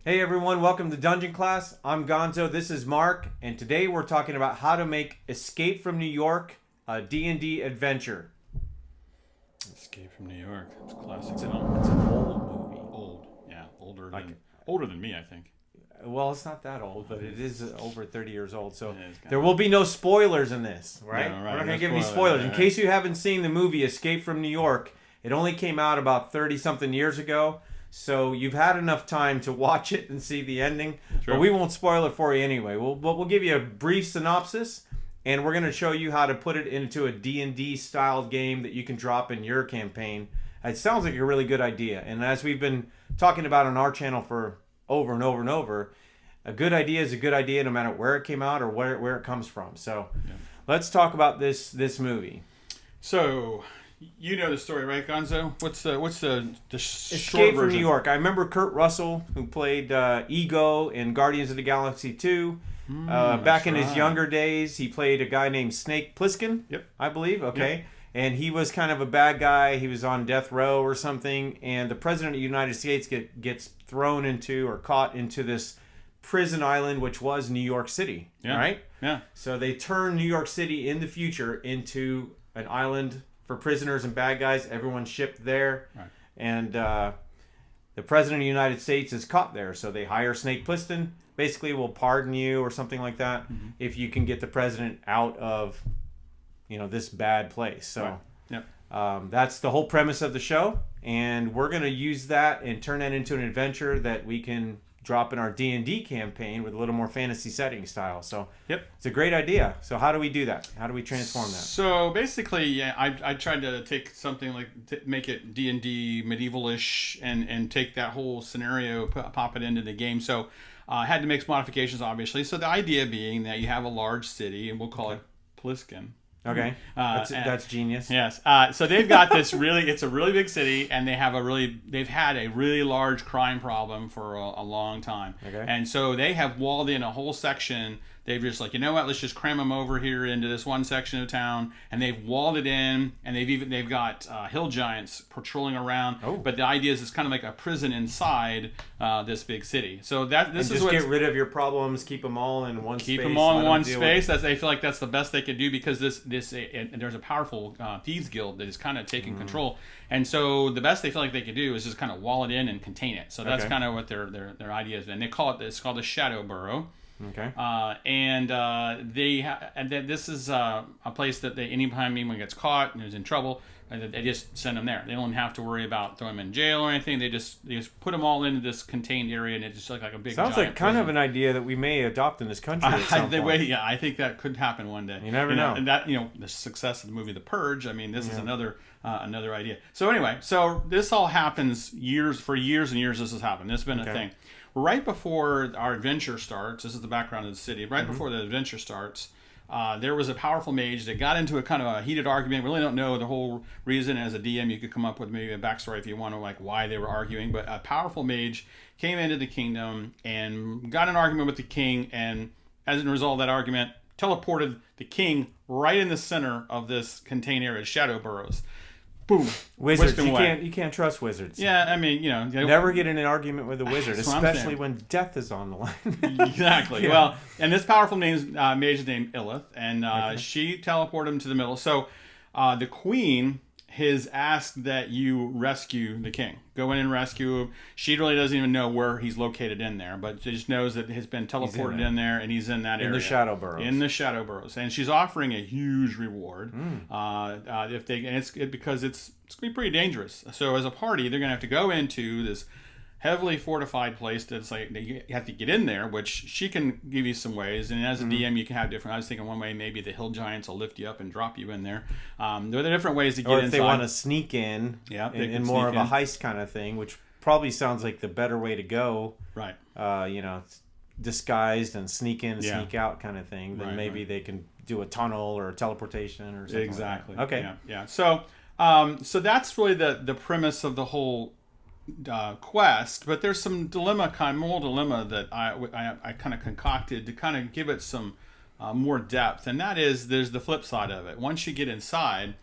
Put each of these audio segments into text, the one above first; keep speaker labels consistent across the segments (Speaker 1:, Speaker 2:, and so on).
Speaker 1: Hey everyone, welcome to Dungeon Class. I'm Gonzo, this is Mark, and today we're talking about how to make Escape from New York a D&D adventure.
Speaker 2: Escape from New York. It's a classic
Speaker 1: It's
Speaker 2: film.
Speaker 1: an old movie.
Speaker 2: Old, yeah,
Speaker 1: Like,
Speaker 2: older than me, I think.
Speaker 1: well, it's not that old, but it is over 30 years old, so
Speaker 2: Yeah, it's kinda-
Speaker 1: there will be no spoilers in this, right?
Speaker 2: No, right,
Speaker 1: We're not going
Speaker 2: no
Speaker 1: to give any
Speaker 2: spoilers,
Speaker 1: spoilers. In
Speaker 2: right.
Speaker 1: case you haven't seen the movie Escape from New York, it only came out about 30-something years ago, so you've had enough time to watch it and see the ending.
Speaker 2: True.
Speaker 1: But we won't spoil it for you anyway. We'll give you a brief synopsis, and we're going to show you how to put it into a D&D styled game that you can drop in your campaign. It sounds like a really good idea. And as we've been talking about on our channel for over and over and over, a good idea is a good idea no matter where it came out or where it comes from. So let's talk about this movie.
Speaker 2: So, you know the story, right, Gonzo? What's the short
Speaker 1: Escape from
Speaker 2: version?
Speaker 1: New York. I remember Kurt Russell, who played Ego in Guardians of the Galaxy 2. Back in his
Speaker 2: right.
Speaker 1: younger days, he played a guy named Snake Plissken,
Speaker 2: Yep.
Speaker 1: I believe. Okay. And he was kind of a bad guy. He was on death row or something. And the president of the United States gets thrown into or caught into this prison island, which was New York City.
Speaker 2: Yeah.
Speaker 1: Right?
Speaker 2: Yeah.
Speaker 1: So they turn New York City in the future into an island for prisoners and bad guys. Everyone's shipped there.
Speaker 2: Right.
Speaker 1: And the president of the United States is caught there. So they hire Snake Plissken. Basically, will pardon you or something like that if you can get the president out of, this bad place. So
Speaker 2: Right. Yep.
Speaker 1: that's the whole premise of the show. And we're going to use that and turn that into an adventure that we can drop in our D&D campaign with a little more fantasy setting style. So
Speaker 2: Yep.
Speaker 1: it's a great idea. So how do we do that? How do we transform that?
Speaker 2: So basically, yeah, I tried to take something like make it D&D medievalish and take that whole scenario, pop it into the game. So I had to make some modifications, obviously. So the idea being that you have a large city, and we'll call it Poliskin.
Speaker 1: Okay. That's genius.
Speaker 2: Yes. So they've got this it's a really big city, and they've had a really large crime problem for a long time.
Speaker 1: Okay.
Speaker 2: And so they have walled in a whole section. They've just like, you know what, let's just cram them over here into this one section of town, and they've walled it in, and they've got hill giants patrolling around.
Speaker 1: Oh.
Speaker 2: But the idea is it's kind of like a prison inside this big city. So this
Speaker 1: And
Speaker 2: is
Speaker 1: just
Speaker 2: what
Speaker 1: get rid of your problems, keep them all in one space.
Speaker 2: keep them all
Speaker 1: let
Speaker 2: in one
Speaker 1: deal with
Speaker 2: space. They feel like that's the best they could do because there's a powerful thieves guild that is kind of taking control, and so the best they feel like they could do is just kind of wall it in and contain it. So that's
Speaker 1: Okay.
Speaker 2: kind of what their idea is, and they call it, it's called the Shadow Burrow.
Speaker 1: Okay.
Speaker 2: This is a place that anytime anyone gets caught and is in trouble, they just send them there. They don't have to worry about throwing them in jail or anything. They just put them all into this contained area, and it's just like a big.
Speaker 1: Sounds
Speaker 2: giant
Speaker 1: like kind
Speaker 2: prison.
Speaker 1: of an idea that we may adopt in this country at some point.
Speaker 2: I think that could happen one day.
Speaker 1: You never know.
Speaker 2: And that, the success of the movie The Purge. I mean, this is another idea. So anyway, this all happens for years and years. This has happened. This has been a thing. Right before our adventure starts, this is the background of the city. Right before the adventure starts, there was a powerful mage that got into a kind of a heated argument. We really don't know the whole reason. As a DM, you could come up with maybe a backstory if you want to, like why they were arguing. But a powerful mage came into the kingdom and got an argument with the king, and as a result of that argument, teleported the king right in the center of this contained area, Shadow Burrows. Boom.
Speaker 1: Wizards,
Speaker 2: Whisked him away.
Speaker 1: you can't trust wizards.
Speaker 2: Yeah, I mean,
Speaker 1: Never get in an argument with a wizard,
Speaker 2: That's what I'm saying.
Speaker 1: especially when death is on the line.
Speaker 2: Exactly.
Speaker 1: Yeah.
Speaker 2: Well, and this powerful mage is named Illith, and she teleported him to the middle. So the queen has asked that you rescue the king. Go in and rescue him. She really doesn't even know where he's located in there, but she just knows that he's been teleported in there, and he's in that area.
Speaker 1: In the Shadow Burrows.
Speaker 2: In the Shadow Burrows. And she's offering a huge reward because it's going to be pretty dangerous. So as a party, they're going to have to go into this heavily fortified place that's like you have to get in there, which she can give you some ways, and as a DM you can have different. I was thinking one way maybe the hill giants will lift you up and drop you in there. There are different ways to get
Speaker 1: Or if
Speaker 2: inside.
Speaker 1: they want to sneak in,
Speaker 2: they
Speaker 1: in
Speaker 2: can
Speaker 1: more of
Speaker 2: sneak
Speaker 1: a
Speaker 2: in.
Speaker 1: heist kind of thing, which probably sounds like the better way to go.
Speaker 2: Right.
Speaker 1: Disguised and sneak in,
Speaker 2: Yeah.
Speaker 1: sneak out kind of thing. Then
Speaker 2: Right,
Speaker 1: maybe they can do a tunnel or a teleportation or something.
Speaker 2: Exactly.
Speaker 1: Like that. Okay.
Speaker 2: Yeah. So that's really the premise of the whole quest. But there's some moral dilemma that I kind of concocted to kind of give it some more depth, and that is there's the flip side of it. Once you get inside,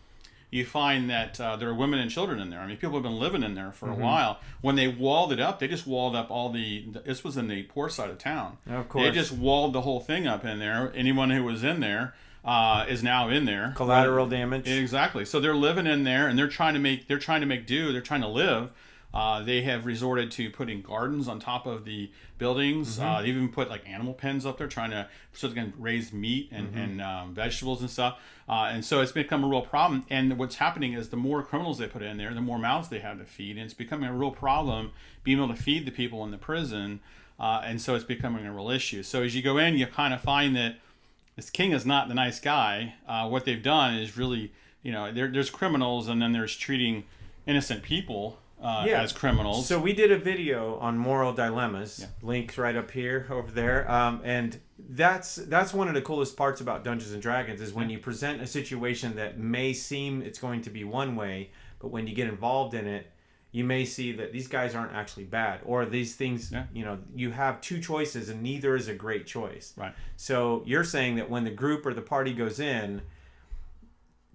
Speaker 2: you find that there are women and children in there. I mean, people have been living in there for a while. When they walled it up, they just walled up all this was in the poor side of town.
Speaker 1: Of course.
Speaker 2: They just walled the whole thing up in there. Anyone who was in there is now in there.
Speaker 1: Collateral damage.
Speaker 2: Exactly. So they're living in there, and they're trying to make do. They're trying to live. They have resorted to putting gardens on top of the buildings. They even put like animal pens up there, so they can raise meat and vegetables and stuff. And so it's become a real problem. And what's happening is the more criminals they put in there, the more mouths they have to feed, and it's becoming a real problem being able to feed the people in the prison. And so it's becoming a real issue. So as you go in, you kind of find that this king is not the nice guy. What they've done is really, there's criminals, and then there's treating innocent people as criminals.
Speaker 1: So we did a video on moral dilemmas. Links right up here, over there. And that's one of the coolest parts about Dungeons and Dragons is when you present a situation that may seem it's going to be one way, but when you get involved in it, you may see that these guys aren't actually bad, or these things, you have two choices and neither is a great choice.
Speaker 2: Right.
Speaker 1: So you're saying that when the group or the party goes in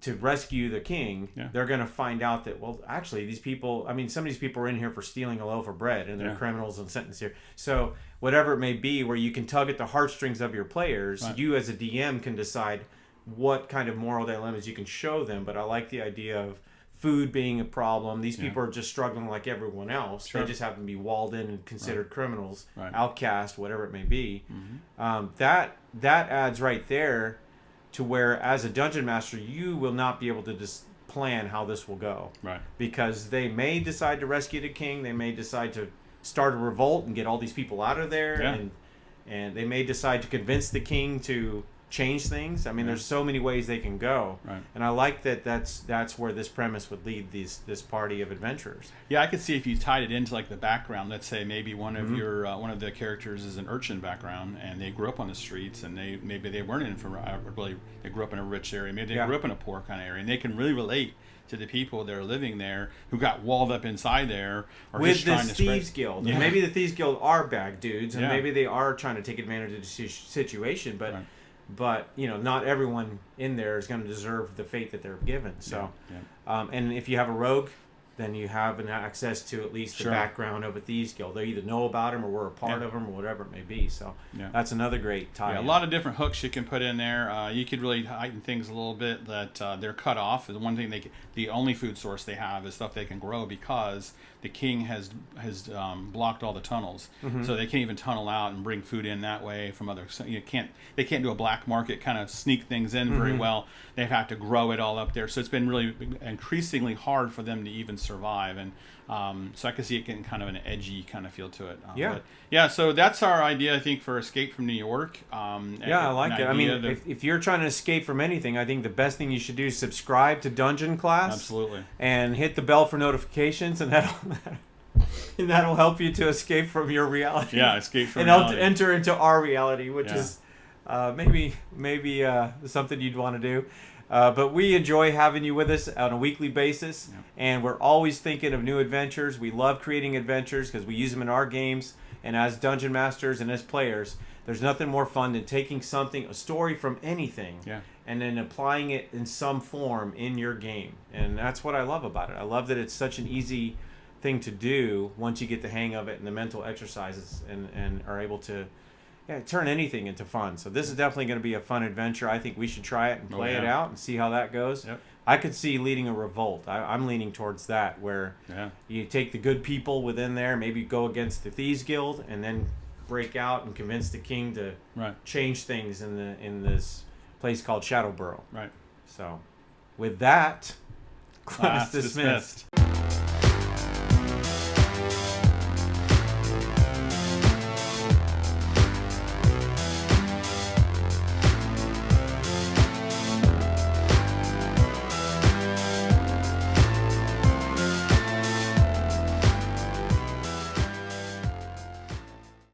Speaker 1: to rescue the king, they're going to find out that, well, actually these people, some of these people are in here for stealing a loaf of bread and they're criminals and sentenced here. So whatever it may be, where you can tug at the heartstrings of your players, you as a DM can decide what kind of moral dilemmas you can show them. But I like the idea of food being a problem. These people are just struggling like everyone else. They just happen to be walled in and considered criminals, outcast, whatever it may be. That adds right there to where, as a dungeon master, you will not be able to just plan how this will go.
Speaker 2: Right.
Speaker 1: Because they may decide to rescue the king. They may decide to start a revolt and get all these people out of there. And they may decide to convince the king to change things. There's so many ways they can go.
Speaker 2: Right.
Speaker 1: And I like that's where this premise would lead this party of adventurers.
Speaker 2: Yeah, I could see if you tied it into like the background. Let's say maybe one of your one of the characters is an urchin background, and they grew up on the streets, and maybe they weren't in from really, they grew up in a rich area. Maybe they grew up in a poor kind of area, and they can really relate to the people that are living there who got walled up inside there, or
Speaker 1: with
Speaker 2: just trying
Speaker 1: this
Speaker 2: to
Speaker 1: thieves guild. And maybe the thieves guild are bad dudes, and maybe they are trying to take advantage of the situation, but.
Speaker 2: Right.
Speaker 1: But not everyone in there is going to deserve the fate that they're given. So, and if you have a rogue, then you have an access to at least the background of a thieves guild. They either know about them or were a part of them or whatever it may be. So that's another great tie.
Speaker 2: Yeah, a lot of different hooks you can put in there. You could really heighten things a little bit. That they're cut off. The one thing the only food source they have is stuff they can grow because the king has blocked all the tunnels, so they can't even tunnel out and bring food in that way from other. They can't do a black market kind of sneak things in very well. They have to grow it all up there. So it's been really increasingly hard for them to even survive, and so I can see it getting kind of an edgy kind of feel to it. So that's our idea, I think, for Escape from New York.
Speaker 1: I like it. If you're trying to escape from anything, I think the best thing you should do is subscribe to Dungeon Class.
Speaker 2: Absolutely.
Speaker 1: And hit the bell for notifications, and that'll help you to escape from your reality.
Speaker 2: Yeah, escape from
Speaker 1: reality. And enter into our reality, which is maybe something you'd want to do. But we enjoy having you with us on a weekly basis, and we're always thinking of new adventures. We love creating adventures because we use them in our games, and as dungeon masters and as players, there's nothing more fun than taking a story from anything, and then applying it in some form in your game. And that's what I love about it. I love that it's such an easy thing to do once you get the hang of it and the mental exercises and are able to turn anything into fun. So this is definitely going to be a fun adventure. I think we should try it and play it out and see how that goes. I could see leading a revolt. I'm leaning towards that, where you take the good people within there, maybe go against the Thieves Guild, and then break out and convince the king to change things in this place called Shadowborough.
Speaker 2: Right.
Speaker 1: So with that, class dismissed.